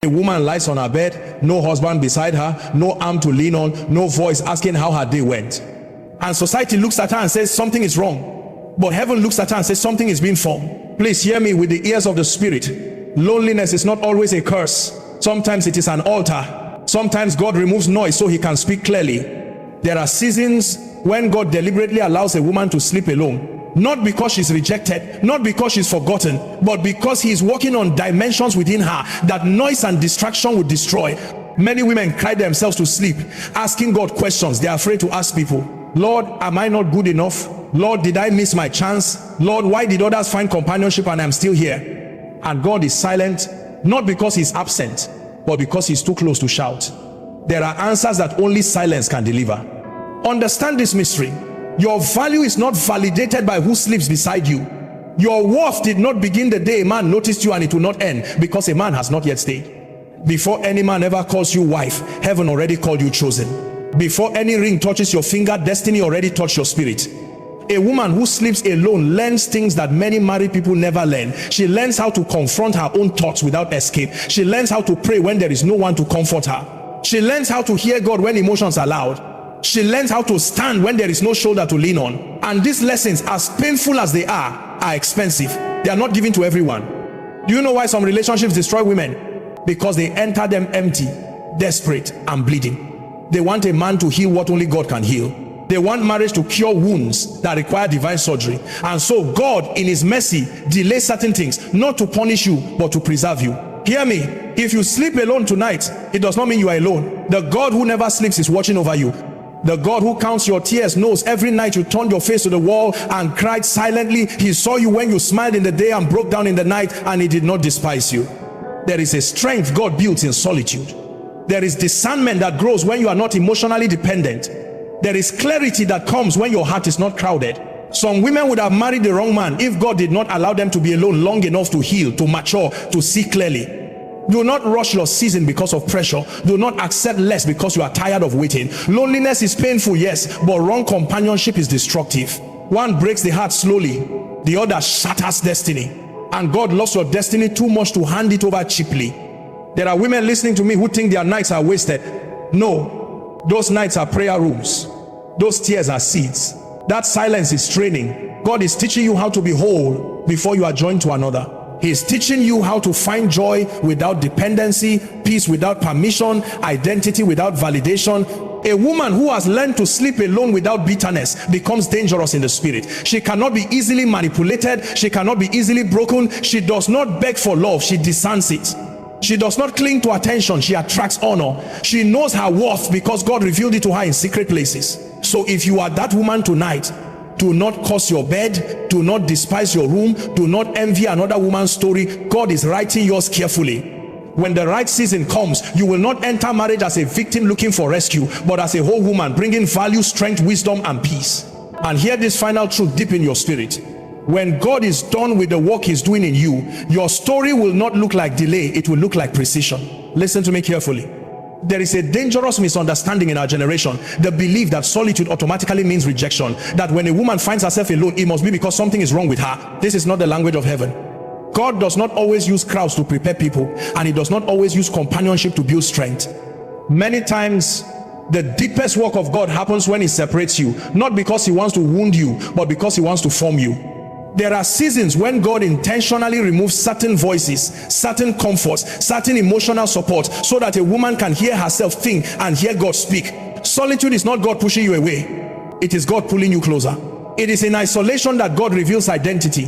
A woman lies on her bed, no husband beside her, no arm to lean on, no voice asking how her day went. And society looks at her and says something is wrong. But heaven looks at her and says something is being formed. Please hear me with the ears of the Spirit. Loneliness is not always a curse. Sometimes it is an altar. Sometimes God removes noise so he can speak clearly. There are seasons when God deliberately allows a woman to sleep alone. Not because she's rejected, not because she's forgotten, but because he is working on dimensions within her that noise and distraction would destroy. Many women cry themselves to sleep, asking God questions they are afraid to ask people. Lord, am I not good enough? Lord, did I miss my chance? Lord, why did others find companionship and I'm still here? And God is silent, not because he's absent, but because he's too close to shout. There are answers that only silence can deliver. Understand this mystery. Your value is not validated by who sleeps beside you. Your worth did not begin the day a man noticed you, and it will not end because a man has not yet stayed. Before any man ever calls you wife, heaven already called you chosen. Before any ring touches your finger, destiny already touched your spirit. A woman who sleeps alone learns things that many married people never learn. She learns how to confront her own thoughts without escape. She learns how to pray when there is no one to comfort her. She learns how to hear God when emotions are loud. She learns how to stand when there is no shoulder to lean on. And these lessons, as painful as they are expensive. They are not given to everyone. Do you know why some relationships destroy women? Because they enter them empty, desperate, and bleeding. They want a man to heal what only God can heal. They want marriage to cure wounds that require divine surgery. And so God, in his mercy, delays certain things, not to punish you, but to preserve you. Hear me. If you sleep alone tonight, it does not mean you are alone. The God who never sleeps is watching over you. The God who counts your tears knows every night you turned your face to the wall and cried silently. He saw you when you smiled in the day and broke down in the night, and he did not despise you. There is a strength God builds in solitude. There is discernment that grows when you are not emotionally dependent. There is clarity that comes when your heart is not crowded. Some women would have married the wrong man if God did not allow them to be alone long enough to heal, to mature, to see clearly. Do not rush your season because of pressure. Do not accept less because you are tired of waiting. Loneliness is painful, yes, but wrong companionship is destructive. One breaks the heart slowly, the other shatters destiny. And God loves your destiny too much to hand it over cheaply. There are women listening to me who think their nights are wasted. No, those nights are prayer rooms. Those tears are seeds. That silence is training. God is teaching you how to be whole before you are joined to another. He is teaching you how to find joy without dependency, peace without permission, identity without validation. A woman who has learned to sleep alone without bitterness becomes dangerous in the spirit. She cannot be easily manipulated. She cannot be easily broken. She does not beg for love. She discerns it. She does not cling to attention. She attracts honor. She knows her worth because God revealed it to her in secret places. So if you are that woman tonight, do not curse your bed. Do not despise your room. Do not envy another woman's story. God is writing yours carefully. When the right season comes, you will not enter marriage as a victim looking for rescue, but as a whole woman bringing value, strength, wisdom, and peace. And hear this final truth deep in your spirit. When God is done with the work he's doing in you, your story will not look like delay. It will look like precision. Listen to me carefully. There is a dangerous misunderstanding in our generation, the belief that solitude automatically means rejection, that when a woman finds herself alone, it must be because something is wrong with her. This is not the language of heaven. God does not always use crowds to prepare people, and he does not always use companionship to build strength. Many times, the deepest work of God happens when he separates you, not because he wants to wound you, but because he wants to form you. There are seasons when God intentionally removes certain voices, certain comforts, certain emotional support, so that a woman can hear herself think and hear God speak. Solitude is not God pushing you away. It is God pulling you closer. It is in isolation that God reveals identity.